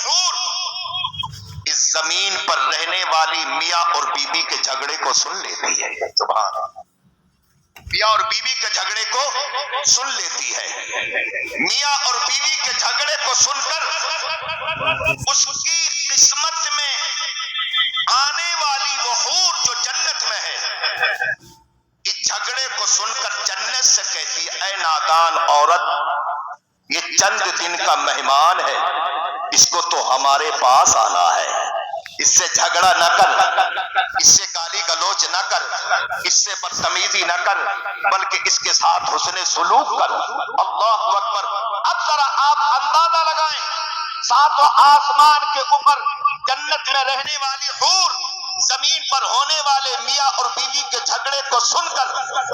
حور اس زمین پر رہنے والی میاں اور بیوی کے جھگڑے کو سن لیتی ہے. سبحان اللہ. میاں اور بیوی کے جھگڑے کو سن لیتی ہے. میاں اور بیوی کے جھگڑے کو سن کر اس کی قسمت میں آنے والی وہ حور جو جنت میں ہے اس جھگڑے کو سن کر جنت سے کہتی ہے اے نادان عورت یہ چند دن کا مہمان ہے اس کو تو ہمارے پاس آنا ہے. اس سے جھگڑا نہ کر, اس سے گالی گلوچ نہ کر, اس سے بدتمیزی نہ کر, بلکہ اس کے ساتھ حسن سلوک کر. اللہ اکبر. اب ذرا آپ اندازہ لگائیں ساتوں آسمان کے اوپر جنت میں رہنے والی حور زمین پر ہونے والے میاں اور بیوی کے جھگڑے کو سن کر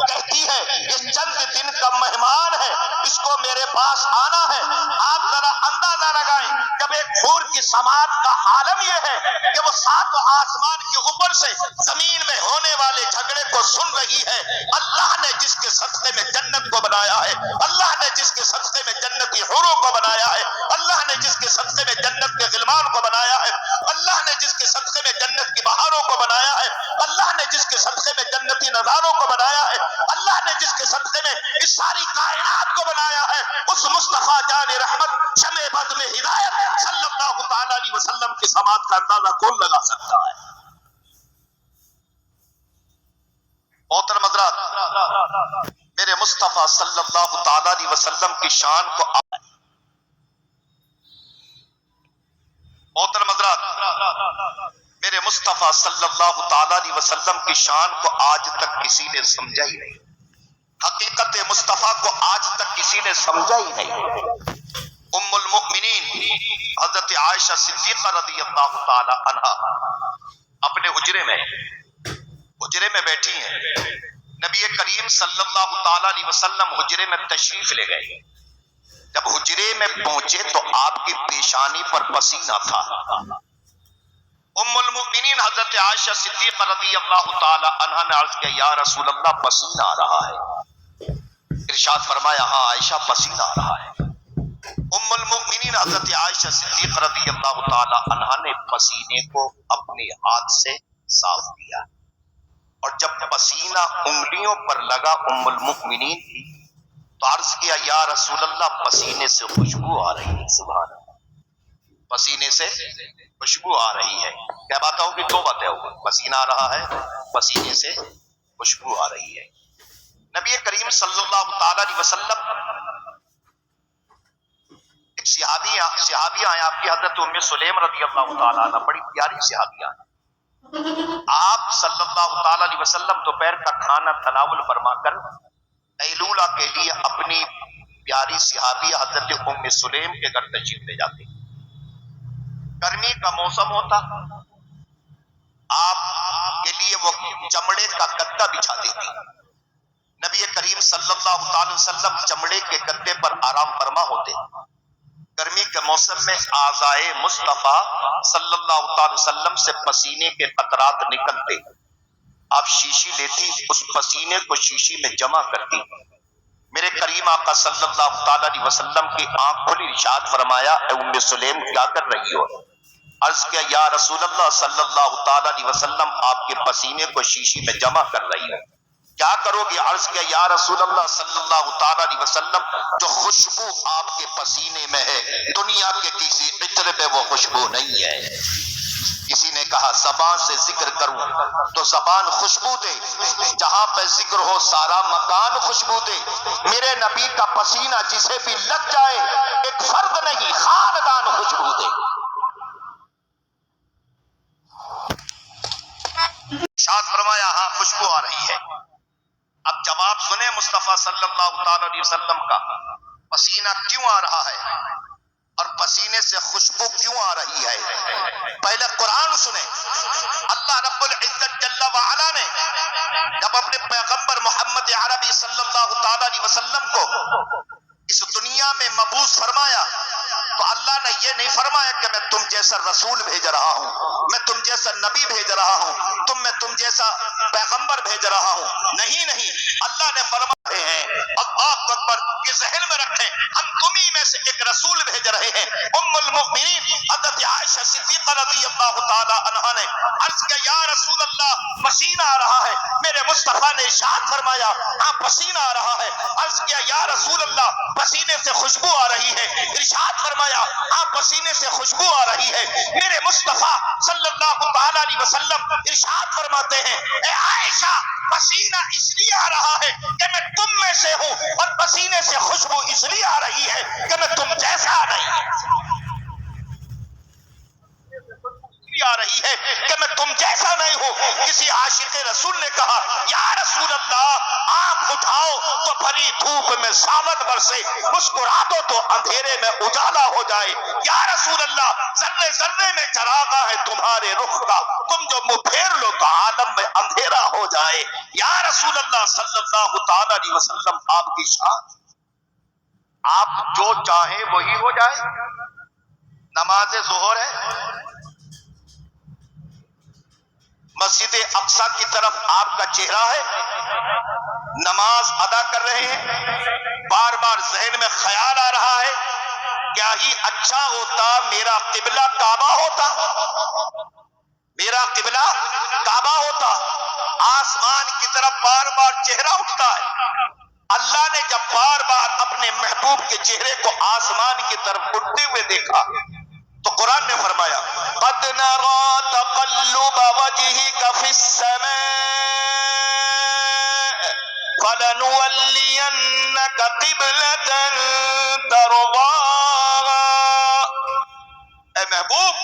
کہتی ہے یہ چند دن کا مہمان ہے اس کو میرے پاس آنا ہے. آپ ذرا اندازہ لگائیں جب ایک حور کی سماعت کا عالم یہ ہے کہ وہ ساتوں آسمان کے اوپر سے زمین میں ہونے والے جھگڑے کو سن رہی ہے. اللہ نے جس کے صدقے میں جنت کو بنایا ہے, اللہ نے جس کے صدقے میں جنتی حوروں کو بنایا ہے, اللہ نے جس کے صدقے میں جنت کے غلمان کو بنایا ہے, اللہ نے جس کے صدقے میں جنت کی بہاروں کو بنایا ہے, اللہ نے جس کے صدقے میں جنتی نظاروں کو بنایا ہے, اللہ نے جس کے صدقے میں اس ساری کائنات کو بنایا ہے, اس مصطفیٰ جان رحمت شمع بد میں ہدایت صلی اللہ تعالی علیہ وسلم کی سماعت کا اندازہ کون لگا سکتا ہے؟ محترم حضرات, میرے مصطفیٰ صلی اللہ تعالی علیہ وسلم کی شان کو محترم حضرات, میرے مصطفیٰ صلی اللہ تعالی علیہ وسلم کی شان کو آج تک کسی نے سمجھا ہی نہیں. حقیقت مصطفیٰ کو آج تک کسی نے سمجھا ہی نہیں. ام المؤمنین حضرت عائشہ صدیقہ رضی اللہ تعالی عنہا اپنے حجرے میں بیٹھی ہیں. نبی کریم صلی اللہ تعالی علیہ وسلم حجرے میں تشریف لے گئے. جب حجرے میں پہنچے تو آپ کی پیشانی پر پسینہ تھا. ام المؤمنین حضرت عائشہ صدیقہ رضی اللہ تعالی عنہا نے عرض کیا یا رسول اللہ پسینہ آ رہا ہے. ارشاد فرمایا ہاں عائشہ پسینہ آ رہا ہے. ام المؤمنین حضرت عائشہ صدیقہ رضی اللہ تعالی عنہا نے پسینے کو اپنے ہاتھ سے صاف کیا اور جب پسینہ انگلیوں پر لگا ام المؤمنین کی تو عرض کیا یا رسول اللہ پسینے سے خوشبو آ رہی ہے. سبحان اللہ, پسینے سے خوشبو آ رہی ہے. کیا بات ہوگی؟ دو باتیں ہوگی, پسینہ آ رہا ہے, پسینے سے خوشبو آ رہی ہے. نبی کریم صلی اللہ تعالی علیہ وسلم ایک صحابیہ ہیں آپ کی حضرت ام سلیم رضی اللہ تعالی عنہ, بڑی پیاری صحابیہ ہیں. آپ صلی اللہ تعالی علیہ وسلم دوپہر کا کھانا تناول فرما کر قیلولہ کے لیے اپنی پیاری صحابیہ حضرت ام سلیم کے گھر تشریف لے جاتے. گرمی کا موسم ہوتا, آپ کے لیے وہ چمڑے کا گدا بچھا دیتی. نبی کریم صلی اللہ تعالی وسلم چمڑے کے گدے پر آرام فرما ہوتے. گرمی کے موسم میں اعضائے مصطفیٰ صلی اللہ تعالی وسلم سے پسینے کے قطرات نکلتے. آپ شیشی لیتی, اس پسینے کو شیشی میں جمع کرتی. میرے کریم آقا صلی اللہ تعالی علیہ وسلم کی آنکھ کھلی, ارشاد فرمایا اے ام سلیم کیا کر رہی ہو؟ عرض کیا یا رسول اللہ صلی اللہ تعالی علیہ وسلم آپ کے پسینے کو شیشی میں جمع کر رہی ہوں. کیا کرو گی؟ عرض کیا یا رسول اللہ صلی اللہ تعالی علیہ وسلم جو خوشبو آپ کے پسینے میں ہے دنیا کے کسی عطر پہ وہ خوشبو نہیں ہے. کسی نے کہا زبان سے ذکر کروں تو زبان خوشبو دے, جہاں پہ ذکر ہو سارا مکان خوشبو دے. میرے نبی کا پسینہ جسے بھی لگ جائے ایک فرد نہیں خاندان خوشبو دے. ارشاد فرمایا ہاں خوشبو آ رہی ہے. اب جواب سنیں مصطفیٰ صلی اللہ تعالی علیہ وسلم کا, پسینہ کیوں آ رہا ہے اور پسینے سے خوشبو کیوں آ رہی ہے. پہلے قرآن سنیں. اللہ رب العزت جل وعلا نے جب اپنے پیغمبر محمد عربی صلی اللہ تعالی علیہ وسلم کو اس دنیا میں مبعوث فرمایا تو اللہ نے یہ نہیں فرمایا کہ میں تم جیسا رسول بھیج رہا ہوں, میں تم جیسا نبی بھیج رہا ہوں, میں تم جیسا پیغمبر بھیج رہا ہوں. نہیں, اللہ نے فرمایا ہے اللہ اکبر, یہ ذہن میں رکھیں ہم تمہیں میں سے ایک رسول بھیج رہے ہیں. ام المؤمنین حضرت عائشہ صدیقہ رضی اللہ تعالی عنہا نے عرض کیا یا رسول اللہ پسینہ آ رہا ہے. میرے مصطفیٰ نے ارشاد فرمایا ہاں پسینہ آ رہا ہے. عرض کیا یا رسول اللہ پسینے سے خوشبو آ رہی ہے. ارشاد فرمایا ہاں پسینے سے خوشبو آ رہی ہے. میرے مصطفیٰ صلی اللہ تعالی علیہ وسلم ارشاد فرماتے ہیں اے عائشہ پسینہ اس لیے آ رہا ہے کہ میں تم میں سے ہوں اور پسینے سے خوشبو اس لیے آ رہی ہے کہ میں تم جیسا نہیں آ رہی ہے کہ میں تم جیسا نہیں ہوں. کسی عاشق رسول نے کہا یا رسول اللہ آنکھ اٹھاؤ تو بھری دھوپ میں ساون برسے, مسکرا دو تو اندھیرے میں اجالا ہو جائے. یا رسول اللہ ذرے ذرے میں چراغا ہے تمہارے رخ کا, تم جو منہ پھیر لو تو عالم میں اندھیرا ہو جائے. یا رسول اللہ صلی اللہ تعالی علیہ وسلم آپ کی شان, آپ جو چاہیں وہی ہو جائے. نماز ظہر ہے, مسجد اقصی کی طرف آپ کا چہرہ ہے, نماز ادا کر رہے ہیں, بار بار ذہن میں خیال آ رہا ہے کیا ہی اچھا ہوتا میرا قبلہ کعبہ ہوتا, میرا قبلہ کعبہ ہوتا. آسمان کی طرف بار بار چہرہ اٹھتا ہے. اللہ نے جب بار بار اپنے محبوب کے چہرے کو آسمان کی طرف اٹھتے ہوئے دیکھا تو قرآن نے فرمایا قد نرى تقلب وجهك في السماء فلنولينك قبلة ترضاها. اے محبوب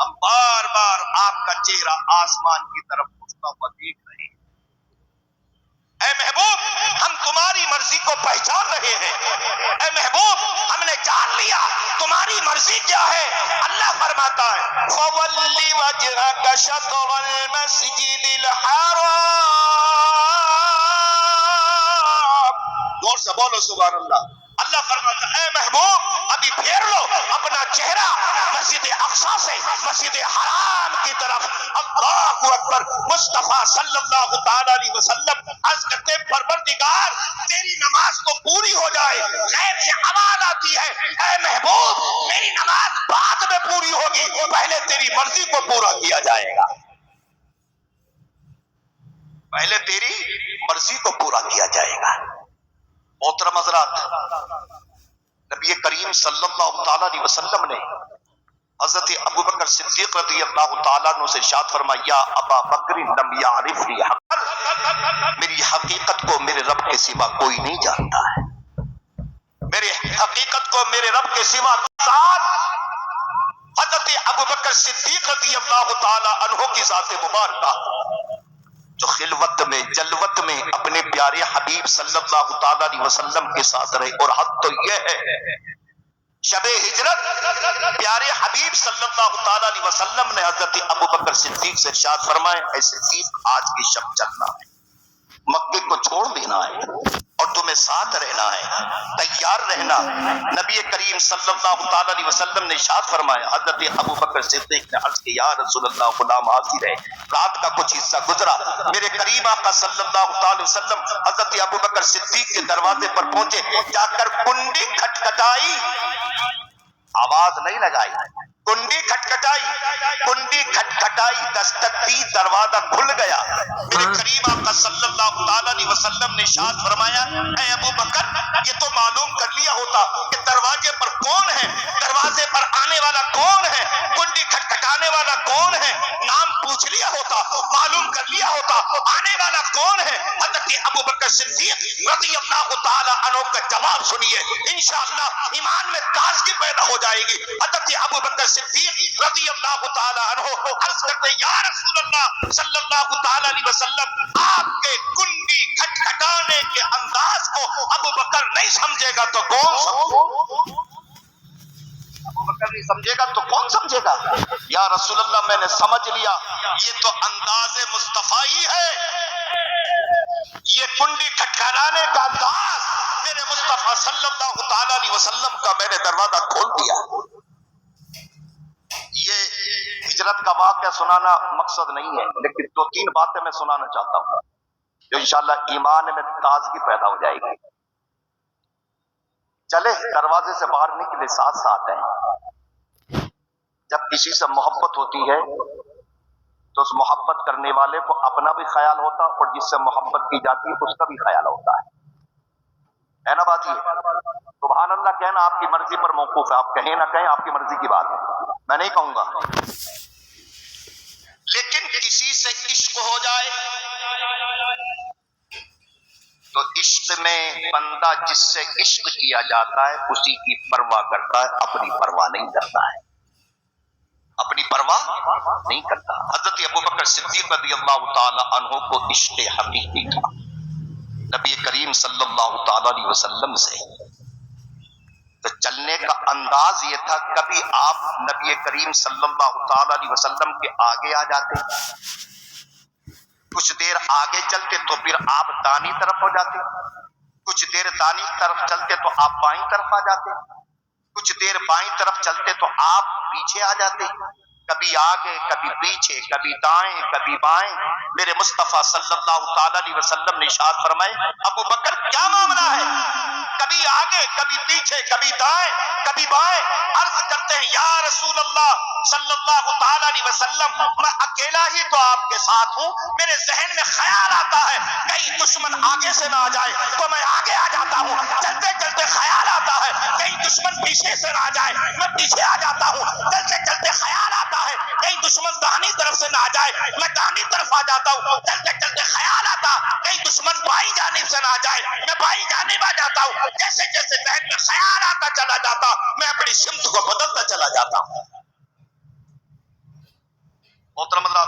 ہم بار بار آپ کا چہرہ آسمان کی طرف اٹھتا ہوا دیکھ رہے ہیں. اے محبوب ہم تمہاری مرضی کو پہچان رہے ہیں. اے محبوب ہم نے جان لیا تمہاری مرضی کیا ہے. اللہ فرماتا ہے فَوَلِّ وَجْهَكَ شَطْرَ الْمَسْجِدِ الْحَرَامِ. زور سے بولو سبحان اللہ. اللہ فرماتا ہے اے محبوب ابھی پھیر لو اپنا چہرہ مسجد اقصی سے مسجد حرام کی طرف. اللہ اکبر. مصطفیٰ صلی اللہ تعالی علیہ وسلم عرض کرتے پروردگار تیری نماز تو پوری ہو جائے, غیب سے آواز آتی ہے اے محبوب میری نماز بعد میں پوری ہوگی, پہلے تیری مرضی کو پورا کیا جائے گا, پہلے تیری مرضی کو پورا کیا جائے گا. محترم حضرات, نبی کریم صلی اللہ تعالی علیہ وسلم نے حضرت ابوبکر صدیق رضی اللہ تعالیٰ عنہ سے ارشاد فرمایا یا ابا بکر لم یعرفنی حقا, میری حقیقت کو میرے رب کے سوا کوئی نہیں جانتا ہے, میری حقیقت کو میرے رب کے سوا. ساتھ حضرت ابوبکر صدیق رضی اللہ تعالیٰ عنہ کی ذات مبارکہ جو خلوت میں جلوت میں اپنے پیارے حبیب صلی اللہ تعالی علیہ وسلم کے ساتھ رہے. اور حد تو یہ ہے شب ہجرت پیارے حبیب صلی اللہ تعالی علیہ وسلم نے حضرت ابوبکر صدیق سے ارشاد فرمائے اے صدیق آج کی شب چلنا ہے, مکے کو چھوڑ دینا ہے اور تمہیں ساتھ رہنا ہے, تیار رہنا. نبی کریم صلی اللہ تعالی علیہ وسلم نے ارشاد فرمایا حضرت ابوبکر صدیق نے عرض کیا یا رسول اللہ غلام حاضر ہے. رات کا کچھ حصہ گزرا, میرے کریم آقا صلی اللہ تعالی وسلم حضرت ابوبکر صدیق کے دروازے پر پہنچے, جا کر کنڈی کھٹکھٹائی, آواز نہیں لگائی, کنڈی کھٹکھٹائی, کنڈی کھٹکھٹائی, دستک دی, دروازہ کھل گیا. میرے کریم آقا صلی اللہ تعالی علیہ وسلم نے ارشاد فرمایا اے ابو بکر یہ تو معلوم کر لیا ہوتا کہ دروازے پر کون ہے, دروازے پر آنے والا کون ہے, کنڈی کھٹکھٹانے والا کون ہے, نام پوچھ لیا ہوتا, معلوم کر لیا ہوتا آنے والا کون ہے. حضرت ابو بکر صدیق رضی اللہ تعالی عنہ کا جواب سنیے, انشاءاللہ ایمان میں تازگی پیدا ہو جائے گی. حضرت ابو بکر صدیق رضی اللہ تعالی عنہ عرض کرتے یا رسول اللہ صلی اللہ تعالی علیہ وسلم آپ کے کنڈی کھٹکھٹانے کے انداز کو ابو بکر نہیں سمجھے گا تو کون سمجھے, ابو بکر نہیں سمجھے گا تو کون سمجھے گا. یا رسول اللہ میں نے سمجھ لیا یہ تو انداز مصطفی ہے, یہ کنڈی کھٹکھٹانے کا انداز میرے مصطفیٰ صلی اللہ تعالی علیہ وسلم کا میں نے دروازہ کھول دیا. یہ ہجرت کا واقعہ سنانا مقصد نہیں ہے, لیکن دو تین باتیں میں سنانا چاہتا ہوں جو انشاءاللہ ایمان میں تازگی پیدا ہو جائے گی. چلے دروازے سے باہر نکلے, ساتھ ساتھ ہیں. جب کسی سے محبت ہوتی ہے تو اس محبت کرنے والے کو اپنا بھی خیال ہوتا اور جس سے محبت کی جاتی ہے اس کا بھی خیال ہوتا ہے نا بات یہ؟ سبحان اللہ کہنا آپ کی مرضی پر موقوف ہے، آپ کہیں نہ کہیں آپ کی مرضی کی بات ہے، میں نہیں کہوں گا۔ لیکن کسی سے عشق ہو جائے تو عشق میں بندہ جس سے عشق کیا جاتا ہے اسی کی پرواہ کرتا ہے، اپنی پرواہ نہیں کرتا ہے، اپنی پرواہ نہیں کرتا۔ حضرت ابوبکر صدیق رضی اللہ تعالی عنہ کو عشق حقیقی تھا نبی کریم صلی اللہ تعالی علیہ وسلم سے، تو چلنے کا انداز یہ تھا، کبھی آپ نبی کریم صلی اللہ تعالی علیہ وسلم کے آگے آ جاتے، کچھ دیر آگے چلتے تو پھر آپ دانی طرف ہو جاتے، کچھ دیر دانی طرف چلتے تو آپ بائیں طرف آ جاتے، کچھ دیر بائیں طرف چلتے تو آپ پیچھے آ جاتے، کبھی آگے کبھی پیچھے، کبھی دائیں کبھی بائیں۔ میرے مصطفیٰ صلی اللہ تعالی علیہ وسلم نے ارشاد فرمائے، ابو بکر کیا معاملہ ہے؟ کبھی آگے کبھی پیچھے، کبھی دائیں کبھی بائیں۔ عرض کرتے ہیں یا رسول اللہ صلی اللہ تعالی علیہ وسلم، میں اکیلا ہی تو آپ کے ساتھ ہوں، میرے ذہن میں خیال آتا ہے کہیں دشمن آگے سے نہ آ جائے تو میں آگے آ جاتا ہوں، چلتے چلتے خیال آتا ہے کہیں دشمن پیچھے سے نہ آ جائے میں پیچھے آ جاتا ہوں، چلتے چلتے خیال آتا ہے کہیں دشمن داہنی طرف سے نہ آ جائے میں داہنی طرف آ جاتا ہوں، چلتے چلتے خیال آتا کہیں دشمن بائیں جانب سے نہ آ جائے میں بائیں جانب آ جاتا ہوں۔ جیسے جیسے ذہن میں خیال آتا چلا جاتا میں اپنی سمت کو بدلتا چلا جاتا ہوں۔ محترم اللہ،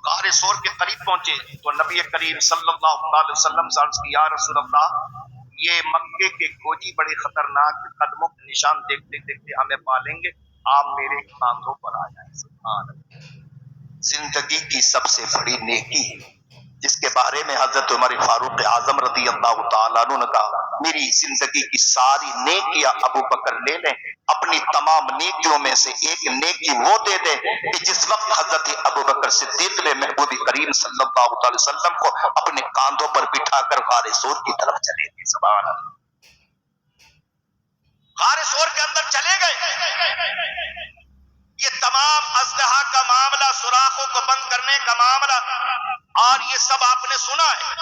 غار سور کے قریب پہنچے تو نبی کریم صلی اللہ علیہ وسلم سے عرض کی، یا رسول اللہ یہ مکے کے کھوجی بڑے خطرناک قدموں کے نشان دیکھتے دیکھتے ہمیں پالیں گے، آپ میرے کاندھوں پر آ جائیں۔ سبحان اللہ، زندگی کی سب سے بڑی نیکی جس کے بارے میں حضرت عمر فاروق اعظم رضی اللہ تعالیٰ عنہ نے کہا، میری زندگی کی ساری نیکیاں ابو بکر لے لیں، اپنی تمام نیکیوں میں سے ایک نیکی وہ دے دیں کہ جس وقت حضرت ابو بکر صدیق نے محبوب کریم صلی اللہ علیہ وسلم کو اپنے کاندھوں پر بٹھا کر غار سور کی طرف چلے گئے۔ سبحان اللہ، غار سور کے اندر چلے گئے۔ یہ تمام اژدہا کا معاملہ، سوراخوں کو بند کرنے کا معاملہ، اور یہ سب آپ نے سنا ہے،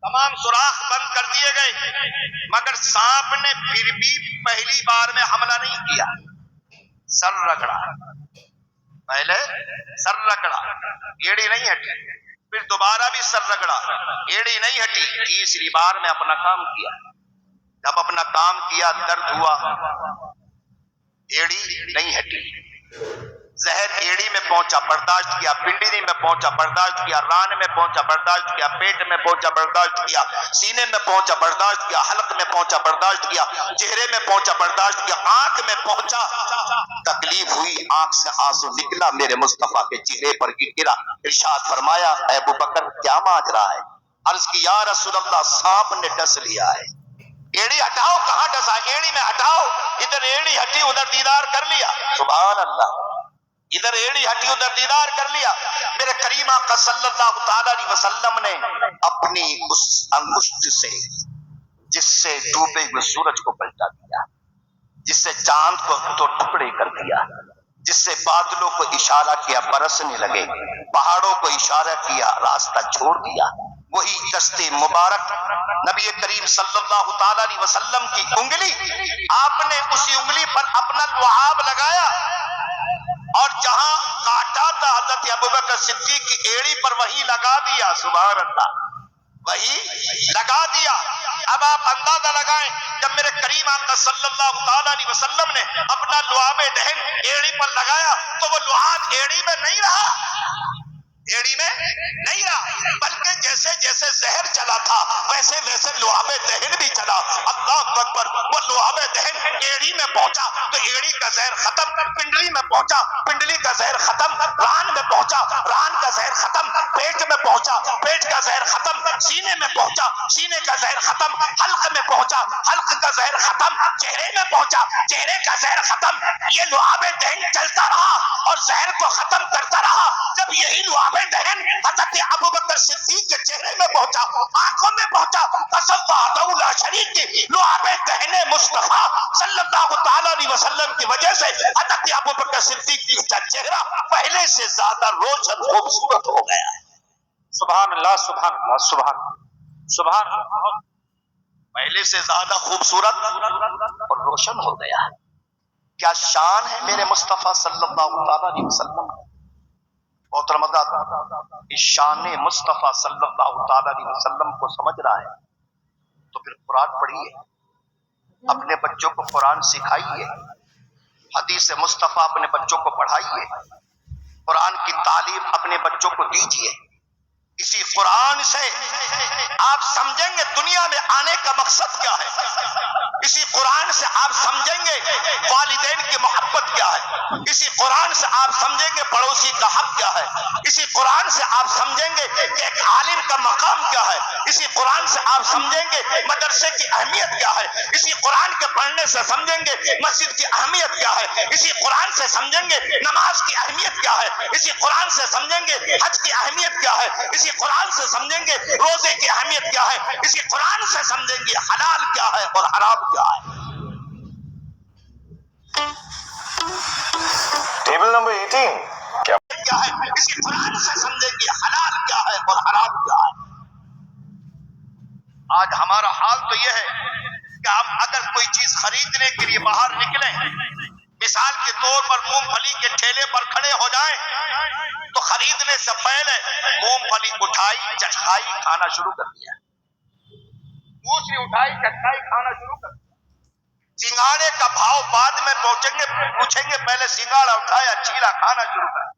تمام سوراخ بند کر دیے گئے، مگر سانپ نے پھر بھی پہلی بار میں حملہ نہیں کیا، سر رگڑا، پہلے سر رگڑا، ایڑی نہیں ہٹی، پھر دوبارہ بھی سر رگڑا، ایڑی نہیں ہٹی، تیسری بار میں اپنا کام کیا۔ جب اپنا کام کیا درد ہوا، ایڑی نہیں ہٹی، زہر ایڑی میں پہنچا برداشت کیا، پنڈلی میں پہنچا برداشت کیا، ران میں پہنچا برداشت کیا، پیٹ میں پہنچا برداشت کیا، سینے میں پہنچا برداشت کیا، حلق میں پہنچا برداشت کیا، چہرے میں پہنچا برداشت کیا، آنکھ میں پہنچا، تکلیف ہوئی، آنکھ سے آنسو نکلا، میرے مصطفیٰ کے چہرے پر گرا، ارشاد فرمایا اے ابو بکر کیا ماجرا ہے؟ عرض کی یا رسول اللہ سانپ نے ڈس لیا ہے۔ ایڑی ہٹاؤ، کہاں ڈسا؟ ایڑی میں ہٹاؤ، ادھر ایڑی ہٹی ادھر دیدار کر لیا۔ سبحان اللہ، ادھر ایڑی ہٹی ادھر دیدار کر لیا۔ میرے کریم آقا صلی اللہ تعالی علیہ وسلم نے اپنی اس انگشت سے جس سے ڈوبے ہوئے سورج کو پلٹا دیا، جس سے چاند کو تو ٹکڑے کر دیا، جس سے بادلوں کو اشارہ کیا برسنے لگے، پہاڑوں کو اشارہ کیا راستہ چھوڑ دیا، وہی دست مبارک نبی کریم صلی اللہ تعالی علیہ وسلم کی انگلی، آپ نے اسی انگلی پر اپنا لعاب لگایا، اور جہاں کاٹا تھا حضرت ابوبکر صدیق کی ایڑی پر وہی لگا دیا۔ سبحان اللہ، وہی لگا دیا۔ اب آپ اندازہ لگائیں، جب میرے کریم آقا صلی اللہ تعالی علیہ وسلم نے اپنا لعاب دہن ایڑی پر لگایا تو وہ لعاب ایڑی میں نہیں رہا، ایڑی میں نہیں رہا، بلکہ جیسے جیسے زہر چلا تھا ویسے ویسے لعاب دہن بھی چلا۔ اللہ اکبر، وہ لعاب دہن ایڑی میں پہنچا تو ایڑی کا زہر ختم، پنڈلی میں پہنچا پنڈلی کا زہر ختم، ران میں پہنچا ران کا زہر ختم، پیٹ میں پہنچا پیٹ کا زہر ختم، سینے میں پہنچا سینے کا زہر ختم، حلق میں پہنچا حلق کا زہر ختم، چہرے میں پہنچا چہرے کا زہر ختم۔ یہ لعاب دہن چلتا رہا اور زہر کو ختم کرتا رہا۔ جب یہی لعاب دہن حضرت ابوبکر صدیق کے چہرے میں پہنچا، آنکھوں میں پہنچا، قسم وحدہ لا شریک کی، لعاب دہن مصطفیٰ صلی صلی اللہ تعالی علیہ وسلم کی وجہ سے حضرت ابوبکر صدیق کا چہرہ پہلے سے زیادہ روشن خوبصورت ہو گیا ہے. سبحان اللہ سبحان اللہ سبحان اللہ سبحان اللہ. پہلے سے زیادہ خوبصورت اور روشن ہو گیا ہے. کیا شان ہے میرے مصطفیٰ صلی اللہ تعالی علیہ وسلم. محترم حضرات، اس شان مصطفیٰ صلی اللہ تعالی علیہ وسلم کو سمجھ رہا ہے تو پھر قرآن پڑھیے، اپنے بچوں کو قرآن سکھائیے، حدیث مصطفیٰ اپنے بچوں کو پڑھائیے، قرآن کی تعلیم اپنے بچوں کو دیجیے. اسی قرآن سے آپ سمجھیں گے دنیا میں آنے کا مقصد کیا ہے. اسی قرآن سے آپ سمجھیں گے والدین کی محبت کیا ہے. اسی قرآن سے آپ سمجھیں گے پڑوسی کا حق کیا ہے. اسی قرآن سے آپ سمجھیں گے کہ ایک عالم کا مقام کیا ہے. اسی قرآن سے آپ سمجھیں گے مدرسے کی اہمیت کیا ہے. اسی قرآن کے پڑھنے سے سمجھیں گے مسجد کی اہمیت کیا ہے. اسی قرآن سے سمجھیں گے نماز کی اہمیت کیا ہے. اسی قرآن سے سمجھیں گے حج کی اہمیت کیا ہے. اسی قرآن سے سمجھیں گے روزے کی اہمیت کیا ہے. اسی قرآن سے سمجھیں گے حلال کیا ہے اور حرام کیا ہے. ٹیبل نمبر 18 کیا ہے. اسی قرآن سے سمجھیں گے حلال کیا ہے اور حرام کیا ہے. آج ہمارا حال تو یہ ہے کہ ہم اگر کوئی چیز خریدنے کے لیے باہر نکلیں، مثال کے طور پر مونگ پھلی کے ٹھیلے پر کھڑے ہو جائیں تو خریدنے سے پہلے مونگ پھلی اٹھائی چٹکائی کھانا شروع کر دیا، دوسری اٹھائی چٹکائی کھانا شروع کر دیا. سنگاڑے کا بھاؤ بعد میں پوچھیں گے پہلے سنگاڑا اٹھایا چیلا کھانا شروع کر دیا.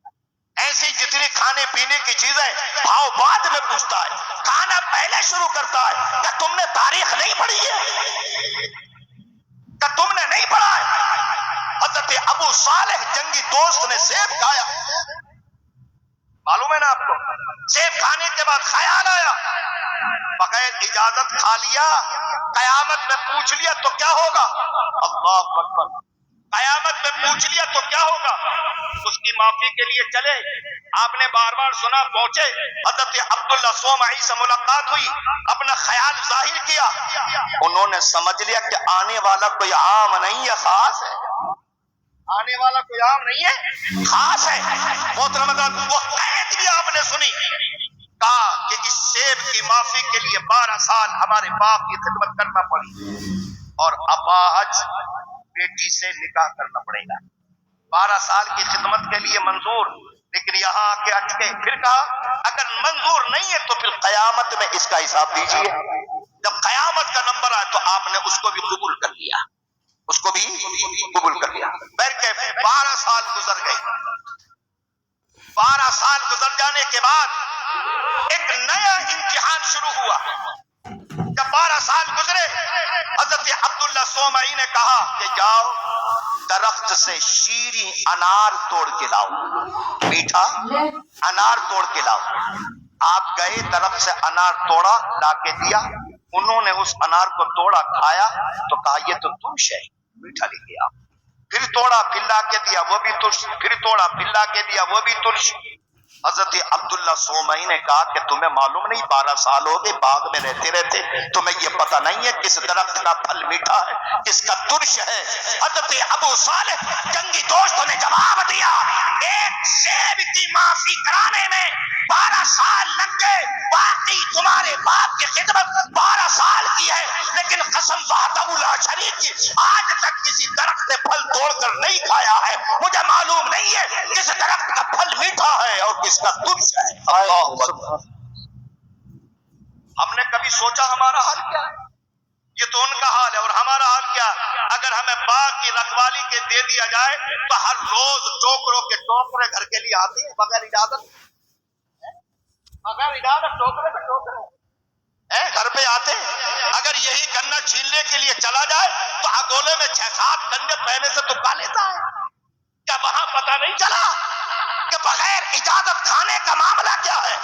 ایسی جتنی کھانے پینے کی چیزیں بھاؤ بعد میں پوچھتا ہے، کھانا پہلے شروع کرتا ہے. کیا تم نے تاریخ نہیں پڑھی ہے؟ کیا تم نے نہیں پڑھا ہے؟ حضرت ابو صالح جنگی دوست نے سیب کھایا، معلوم ہے نا آپ کو. سیب کھانے کے بعد خیال آیا، بغیر اجازت کھا لیا، قیامت میں پوچھ لیا تو کیا ہوگا. اللہ اکبر. قیامت میں پوچھ لیا تو کیا ہوگا. اس کی معافی کے لیے چلے، آپ نے بار بار سنا، پہنچے، حضرت عبداللہ صومعی سے ملاقات ہوئی، اپنا خیال ظاہر کیا. انہوں نے سمجھ لیا کہ آنے والا کوئی عام نہیں ہے، خاص ہے. آنے والا کوئی عام نہیں ہے، خاص ہے. محترم حضرات، وہ قید بھی آپ نے سنی، کہا کہ اس سیب کی معافی کے لیے 12 سال ہمارے باپ کی خدمت کرنا پڑی اور اپاہج بیٹی سے نکاح کرنا پڑے گا. 12 سال کی خدمت کے لیے منظور، لیکن یہاں آ کے اٹکے. پھر کہا اگر منظور نہیں ہے تو پھر قیامت میں اس کا حساب دیجیے. جب قیامت کا نمبر آئے تو آپ نے اس کو بھی قبول کر لیا، اس کو بھی قبول کر لیا. بہرکہ 12 سال گزر گئے. 12 سال گزر جانے کے بعد ایک نیا امتحان شروع ہوا. جب 12 سال گزرے، حضرت عبداللہ صومعی نے کہا کہ جاؤ درخت سے شیریں انار توڑ کے لاؤ، میٹھا انار توڑ کے لاؤ. آپ گئے درخت سے انار توڑا، لا کے دیا. انہوں نے اس انار کو توڑا، کھایا تو کہا یہ تو ترش ہے، میٹھا لے کے آؤ. پھر توڑا، پھر لا کے دیا، وہ بھی ترش. پھر توڑا، پھر لا کے دیا، وہ بھی ترش. حضرت عبداللہ صومعی نے کہا کہ تمہیں معلوم نہیں 12 سال ہو گئے باغ میں رہتے رہتے تمہیں یہ پتہ نہیں ہے کس درخت کا پھل میٹھا ہے کس کا ترش ہے. حضرت ابو صالح جنگی دوست نے جواب دیا، ایک سیب کی معافی کرانے میں 12 سال لگ گئے. باقی تمہارے باپ کی خدمت 12 سال کی ہے، لیکن قسم وحدہ لا شریک کی آج تک کسی درخت سے پھل توڑ کر نہیں کھایا ہے. مجھے معلوم نہیں ہے کس درخت کا پھل میٹھا ہے اور کس کا ترش ہے. ہم نے کبھی سوچا ہمارا حال کیا ہے؟ یہ تو ان کا حال ہے اور ہمارا حال کیا؟ اگر ہمیں باغ کی رکھوالی کے دے دیا جائے تو ہر روز ٹوکروں کے ٹوکرے گھر کے لیے آتے ہیں بغیر اجازت. بغیر اجازت ٹوکرے کے ٹوکرے گھر پہ آتے ہیں. اگر یہی گنا چھیلنے کے لیے چلا جائے تو اگولے میں 6-7 گنے پہلے سے تو کھا لیتا ہے. کیا وہاں پتہ نہیں چلا کہ بغیر اجازت کھانے کا معاملہ کیا ہے؟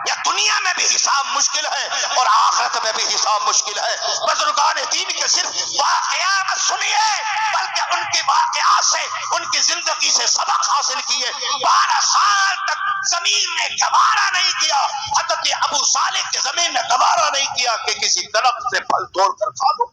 یا دنیا میں بھی حساب مشکل ہے اور آخرت میں بھی حساب مشکل ہے. بزرگان دین کے صرف واقعات سنیے بلکہ ان کی واقعات سے ان کی زندگی سے سبق حاصل کیے. 12 سال تک زمین نے گوارا نہیں کیا، حضرت ابو صالح کی زمین نے گوارا نہیں کیا کہ کسی درخت سے پھل توڑ کر کھا لو.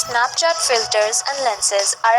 Snapchat filters and lenses are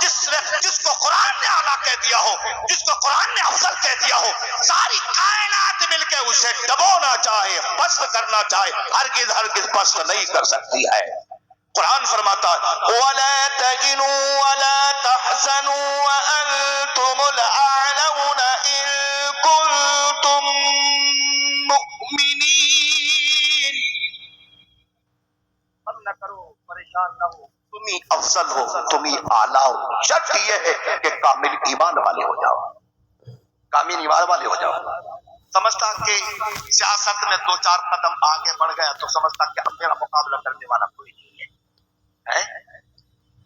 جس کو قرآن نے اعلیٰ کہہ دیا ہو، جس کو قرآن نے افضل کہہ دیا ہو، ساری کائنات مل کے اسے دبونا چاہے، پست کرنا چاہے، ہرگز پست نہیں کر سکتی ہے۔ قرآن فرماتا ہے وَلَا تَهِنُوا وَلَا تَحْزَنُوا وَأَنْتُمُ الْأَعْلَوْنَ إِن كُنتُم مُؤْمِنِينَ۔ نہ کرو، پریشان نہ ہو، تم ہی افضل ہو، تم ہی اعلیٰ ہو، شرط یہ ہے کہ کامل ایمان والے ہو جاؤ، کامل ایمان والے ہو جاؤ۔ سمجھتا کہ سیاست میں 2-4 قدم آگے بڑھ گیا تو سمجھتا کہ اب میرا مقابلہ کرنے والا کوئی نہیں ہے۔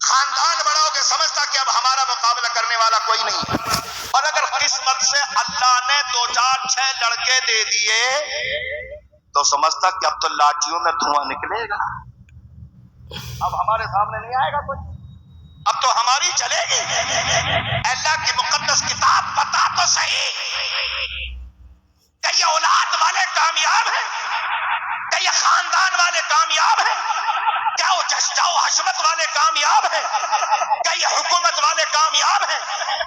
خاندان بڑھاؤ گے سمجھتا کہ اب ہمارا مقابلہ کرنے والا کوئی نہیں، اور اگر قسمت سے اللہ نے 2-4-6 لڑکے دے دیے تو سمجھتا کہ اب تو لاٹھیوں میں دھواں نکلے گا، اب ہمارے سامنے نہیں آئے گا کوئی، اب تو ہماری چلے گی۔ اللہ کی مقدس کتاب بتا تو صحیح کہ یہ اولاد والے کامیاب ہیں، کہ یہ خاندان والے کامیاب ہیں، کیا وہ جشجاؤ حشمت والے کامیاب ہیں، کیا یہ حکومت والے کامیاب ہیں؟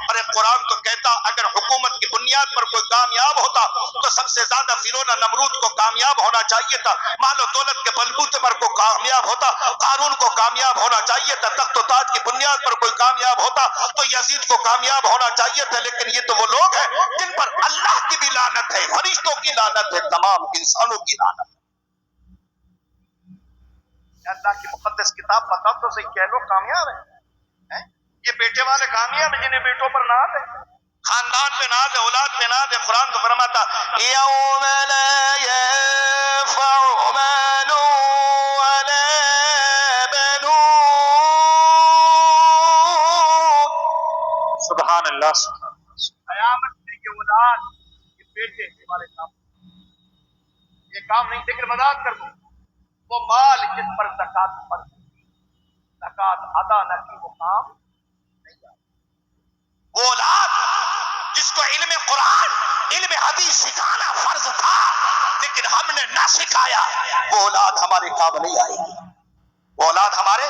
ارے قرآن تو کہتا اگر حکومت کی بنیاد پر کوئی کامیاب ہوتا تو سب سے زیادہ فرعون نمرود کو کامیاب ہونا چاہیے تھا، مال و دولت کے بلبوتے پر کو کامیاب ہوتا قارون کو کامیاب ہونا چاہیے تھا، تخت و تاج کی بنیاد پر کوئی کامیاب ہوتا تو یزید کو کامیاب ہونا چاہیے تھا، لیکن یہ تو وہ لوگ ہیں جن پر اللہ کی بھی لعنت ہے، فرشتوں کی لعنت ہے، تمام انسانوں کی لعنت ہے۔ اللہ کی مقدس کتاب بتا تو صحیح، کہہ لو کامیاب ہے۔ یہ بیٹے والے کامیاب ہیں جنہیں بیٹوں پر ناز ہے، خاندان پہ ناز ہے، اولاد پہ ناز ہے۔ قرآن تو فرماتا یوم لا ينفع مال ولا بنون۔ سبحان اللہ، قیامت میں یہ اولاد، یہ بیٹے ہمارے کام، یہ کام نہیں، لیکن مذاق کر دو وہ مال جس پر زکات فرض تھی، زکات ادا نہ کی، وہ کام نہیں آتا۔ وہ اولاد جس کو علم قرآن، علم حدیث سکھانا فرض تھا لیکن ہم نے نہ سکھایا، وہ اولاد ہمارے کام نہیں آئے گی، وہ اولاد ہمارے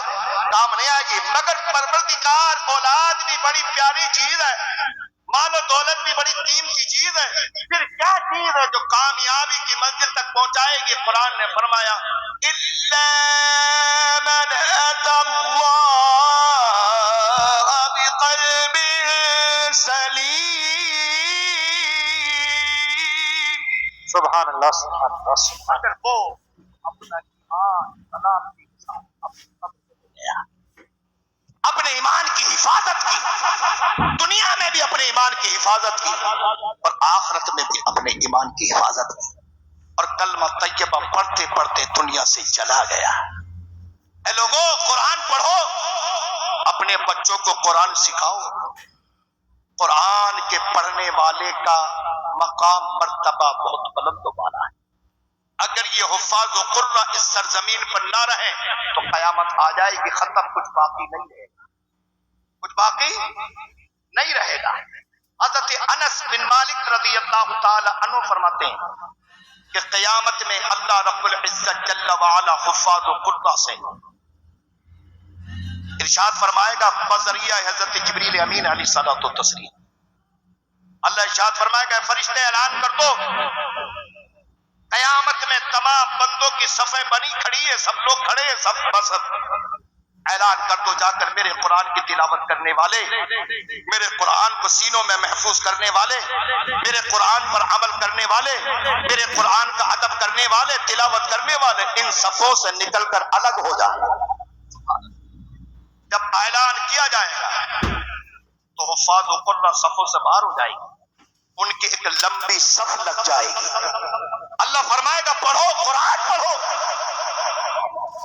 کام نہیں آئے گی۔ مگر پروردگار اولاد بھی بڑی پیاری چیز ہے، مال و دولت بھی بڑی قیمتی چیز ہے، پھر کیا چیز ہے جو کامیابی کی منزل تک پہنچائے گی؟ قرآن نے فرمایا إِلَّا مَنْ أَتَى اللَّهَ بِقَلْبٍ سَلِيمٍ۔ سبحان اللہ، سبحان اللہ، سبحان اگر وہ اپنا ایمان سلامتی کے ساتھ اپنے ایمان کی حفاظت کی، دنیا میں بھی اپنے ایمان کی حفاظت کی اور آخرت میں بھی اپنے ایمان کی حفاظت کی، اور کلمہ طیبہ پڑھتے پڑھتے دنیا سے چلا گیا۔ اے لوگوں، قرآن پڑھو، اپنے بچوں کو قرآن سکھاؤ۔ قرآن کے پڑھنے والے کا مقام مرتبہ بہت بلند و بالا ہے۔ اگر یہ حفاظ و قرہ اس سرزمین پر نہ رہیں تو قیامت آ جائے گی، ختم، کچھ باقی نہیں رہے گا، کچھ باقی نہیں رہے گا۔ حضرت انس بن مالک رضی اللہ تعالی عنہ فرماتے ہیں کہ قیامت میں اللہ رب العزت جل وعلا حفاظ و قرہ سے ارشاد فرمائے گا بذریعہ حضرت جبریل امین علیہ الصلوۃ والتسلیم، اللہ ارشاد فرمائے گا فرشتے اعلان کر دو قیامت میں تمام بندوں کی صفیں بنی کھڑی ہے، سب لوگ کھڑے ہیں، سب بس اعلان کر دو جا کر میرے قرآن کی تلاوت کرنے والے، میرے قرآن کو سینوں میں محفوظ کرنے والے، میرے قرآن پر عمل کرنے والے، میرے قرآن کا ادب کرنے والے، تلاوت کرنے والے، ان صفوں سے نکل کر الگ ہو جائیں۔ جب اعلان کیا جائے گا تو حفاظ و قرہ صفوں سے باہر ہو جائے گی، ان کی ایک لمبی صف لگ جائے گی۔ اللہ فرمائے گا پڑھو، قرآن پڑھو،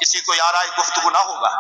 کسی کو یارائے گفتگو نہ ہوگا۔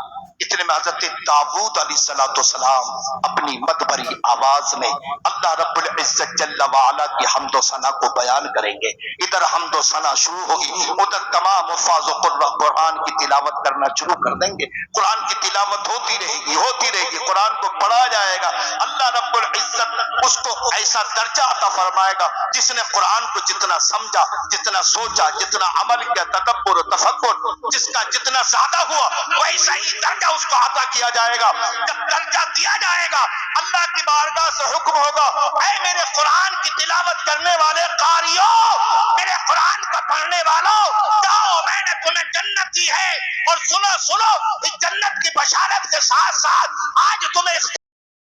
اتنے میں حضرت داؤد علیہ السلام اپنی مدبری آواز میں اللہ رب العزت جل وعلا کی حمد و ثنا کو بیان کریں گے۔ ادھر حمد و ثنا شروع ہوگی، ادھر تمام حفاظ و قرہ قرآن کی تلاوت کرنا شروع کر دیں گے۔ قرآن کی تلاوت ہوتی رہے گی، ہوتی رہے گی، قرآن کو پڑھا جائے گا۔ اللہ رب العزت اس کو ایسا درجہ عطا فرمائے گا جس نے قرآن کو جتنا سمجھا، جتنا سوچا، جتنا عمل کیا، تدبر و تفکر جس کا جتنا زیادہ ہوا، ویسا ہی درجہ اس کو عطا کیا جائے گا. جب درجہ دیا جائے گا اللہ کی بارگاہ سے حکم ہوگا اے میرے قرآن کی تلاوت کرنے والے قاریوں، میرے قرآن کا پڑھنے والوں، جاؤ میں نے تمہیں جنت دی ہے. اور سنو اس جنت کی بشارت کے ساتھ ساتھ آج تمہیں